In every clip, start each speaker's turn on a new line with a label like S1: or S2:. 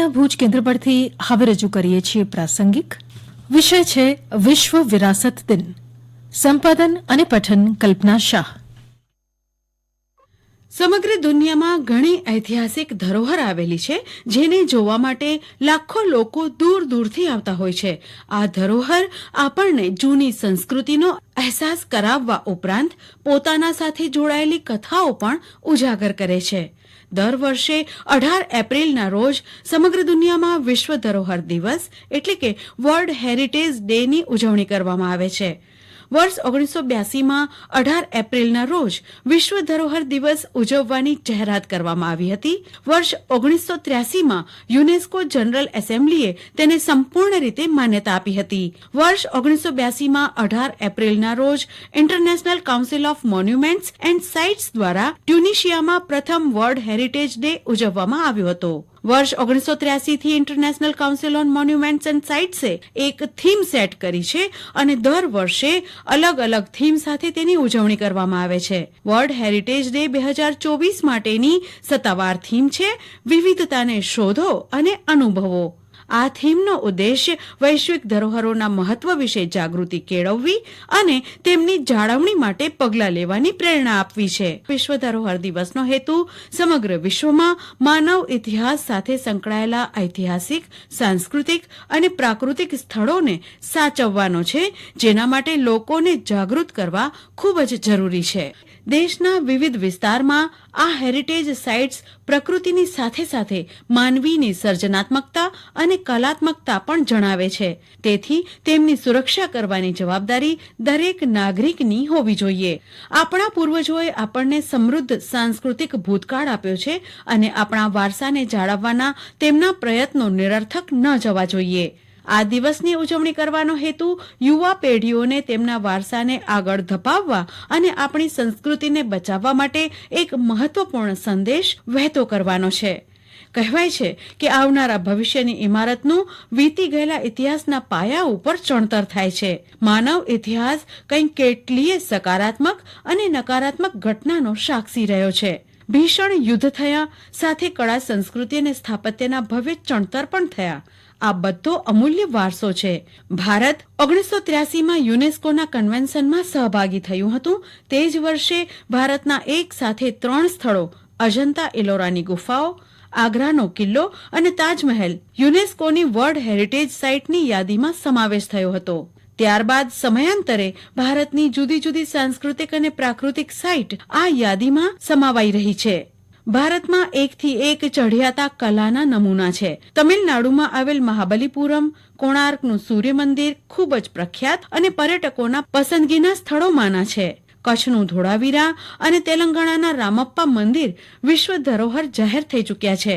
S1: આકાશવાણીના ભુજ કેન્દ્ર પરથી હવે રજૂ કરીએ છીએ પ્રાસંગિક. વિષય છે વિશ્વ વિરાસત દિન. સંપાદન અને પઠન કલ્પના શાહ.
S2: સમગ્ર દુનિયામાં ઘણી ઐતિહાસિક ધરોહર આવેલી છે, જેને જોવા માટે લાખો લોકો દૂર દૂરથી આવતા હોય છે. આ ધરોહર આપણને જૂની સંસ્કૃતિનો અહેસાસ કરાવવા ઉપરાંત પોતાના સાથે જોડાયેલી કથાઓ પણ ઉજાગર કરે છે. દર વર્ષે 18 એપ્રિલના રોજ સમગ્ર દુનિયામાં વિશ્વ ધરોહર દિવસ એટલે કે વર્લ્ડ હેરિટેજ ડેની ઉજવણી કરવામાં આવે છે. વર્ષ 1982માં 18 એપ્રિલના રોજ વિશ્વ ધરોહર દિવસ ઉજવવાની જાહેરાત કરવામાં આવી હતી. વર્ષ 1983માં યુનેસ્કો જનરલ એસેમ્બલીએ તેને સંપૂર્ણ રીતે માન્યતા આપી હતી. વર્ષ 1982માં 18 એપ્રિલના રોજ international council of monuments and sites દ્વારા ટ્યુનિશિયામાં પ્રથમ વર્લ્ડ હેરિટેજ ડે ઉજવવામાં આવ્યો હતો. વર્ષ 1983 થી international council on monuments and સાઇટ્સે એક થીમ સેટ કરી છે અને દર વર્ષે અલગ અલગ થીમ સાથે તેની ઉજવણી કરવામાં આવે છે. વર્લ્ડ હેરિટેજ ડે 2024 માટેની સત્તાવાર થીમ છે વિવિધતાને શોધો અને અનુભવો. આ થીમનો ઉદ્દેશ્ય વૈશ્વિક ધરોહરોના મહત્વ વિશે જાગૃતિ કેળવવી અને તેમની જાળવણી માટે પગલાં લેવાની પ્રેરણા આપવી છે. વિશ્વ ધરોહર દિવસનો હેતુ સમગ્ર વિશ્વમાં માનવ ઇતિહાસ સાથે સંકળાયેલા ઐતિહાસિક, સાંસ્કૃતિક અને પ્રાકૃતિક સ્થળોને સાચવવાનો છે, જેના માટે લોકોને જાગૃત કરવા ખૂબ જ જરૂરી છે. દેશના વિવિધ વિસ્તારમાં આ હેરિટેજ સાઇટ્સ પ્રકૃતિની સાથે સાથે માનવીની સર્જનાત્મકતા અને કલાત્મકતા પણ જણાવે છે. તેથી તેમની સુરક્ષા કરવાની જવાબદારી દરેક નાગરિકની હોવી જોઈએ. આપણા પૂર્વજોએ આપણને સમૃદ્ધ સાંસ્કૃતિક ભૂતકાળ આપ્યો છે અને આપણા વારસાને જાળવવાના તેમના પ્રયત્નો નિરર્થક ન જવા જોઈએ. આ દિવસની ઉજવણી કરવાનો હેતુ યુવા પેઢીઓને તેમના વારસાને આગળ ધપાવવા અને આપણી સંસ્કૃતિને બચાવવા માટે એક મહત્વપૂર્ણ સંદેશ વહેતો કરવાનો છે. કહેવાય છે કે આવનારા ભવિષ્યની ઇમારતનું વીતી ગયેલા ઇતિહાસના પાયા ઉપર ચણતર થાય છે. માનવ ઇતિહાસ કંઈક કેટલીય સકારાત્મક અને નકારાત્મક ઘટનાનો સાક્ષી રહ્યો છે. ભીષણ યુદ્ધ થયા, સાથે કળા, સંસ્કૃતિ અને સ્થાપત્યના ભવ્ય ચણતર પણ થયા. આ બધો અમૂલ્ય વારસો છે. ભારત 1983માં યુનેસ્કોના કન્વેન્શનમાં સહભાગી થયું હતું. તે જ વર્ષે ભારતના એક સાથે 3 સ્થળો અજંતા ઇલોરાની ગુફાઓ, આગ્રાનો કિલ્લો અને તાજમહેલ યુનેસ્કોની વર્લ્ડ હેરિટેજ સાઇટની યાદીમાં સમાવેશ થયો હતો. ત્યારબાદ સમયાંતરે ભારતની જુદી જુદી સાંસ્કૃતિક અને પ્રાકૃતિક સાઇટ આ યાદીમાં સમાવાઈ રહી છે. ભારતમાં એકથી એક ચઢિયાતા કલાના નમૂના છે. તમિલનાડુમાં આવેલ મહાબલીપુરમ, કોણાર્કનું સૂર્ય મંદિર ખૂબ જ પ્રખ્યાત અને પર્યટકોના પસંદગીના સ્થળોમાંના છે. કચ્છનું ધોળાવીરા અને તેલંગાણાના રામપ્પા મંદિર વિશ્વ ધરોહર જાહેર થઈ ચૂક્યા છે.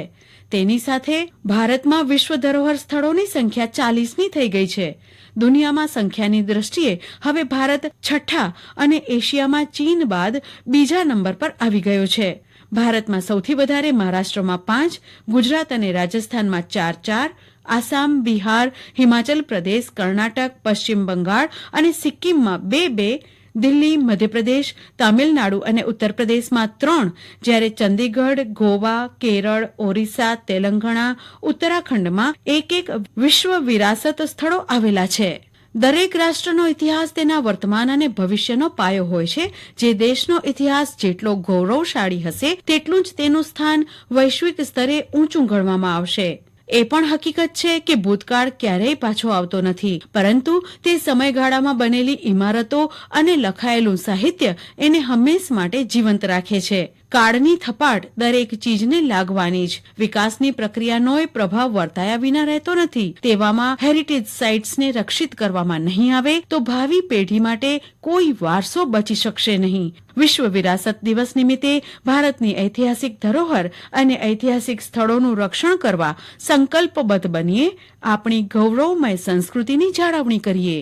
S2: તેની સાથે ભારતમાં વિશ્વ ધરોહર સ્થળોની સંખ્યા 40ની થઈ ગઈ છે. દુનિયામાં સંખ્યાની દ્રષ્ટિએ હવે ભારત છઠ્ઠા અને એશિયામાં ચીન બાદ બીજા નંબર પર આવી ગયો છે. ભારતમાં સૌથી વધારે મહારાષ્ટ્રમાં 5, ગુજરાત અને રાજસ્થાનમાં 4, આસામ, બિહાર, હિમાચલ પ્રદેશ, કર્ણાટક, પશ્ચિમ બંગાળ અને સિક્કિમમાં 2, દિલ્હી, મધ્યપ્રદેશ, તામિલનાડુ અને ઉત્તર પ્રદેશમાં 3, જ્યારે ચંદીગઢ, ગોવા, કેરળ, ઓરિસ્સા, તેલંગાણા, ઉત્તરાખંડમાં 1 વિશ્વ વિરાસત સ્થળો આવેલા છે. દરેક રાષ્ટ્રનો ઇતિહાસ તેના વર્તમાન અને ભવિષ્યનો પાયો હોય છે. જે દેશનો ઇતિહાસ જેટલો ગૌરવશાળી હશે તેટલું જ તેનું સ્થાન વૈશ્વિક સ્તરે ઊંચું ગણવામાં આવશે. એ પણ હકીકત છે કે ભૂતકાળ ક્યારેય પાછો આવતો નથી, પરંતુ તે સમયગાળામાં બનેલી ઇમારતો અને લખાયેલું સાહિત્ય એને હંમેશ માટે જીવંત રાખે છે. કાળની થપાટ દરેક ચીજને લાગવાની જ. વિકાસની પ્રક્રિયાનોય પ્રભાવ વર્તાયા વિના રહેતો નથી. તેવામાં હેરિટેજ સાઇટ્સને રક્ષિત કરવામાં નહીં આવે તો ભાવિ પેઢી માટે કોઈ વારસો બચી શકશે નહીં. વિશ્વ વિરાસત દિવસ નિમિત્તે ભારતની ઐતિહાસિક ધરોહર અને ઐતિહાસિક સ્થળોનું રક્ષણ કરવા સંકલ્પબદ્ધ બનીએ. આપણી ગૌરવમય સંસ્કૃતિની જાળવણી કરીએ.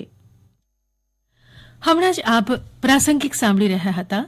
S1: હમણાં જ આપ પ્રાસંગિક સાંભળી રહ્યા હતા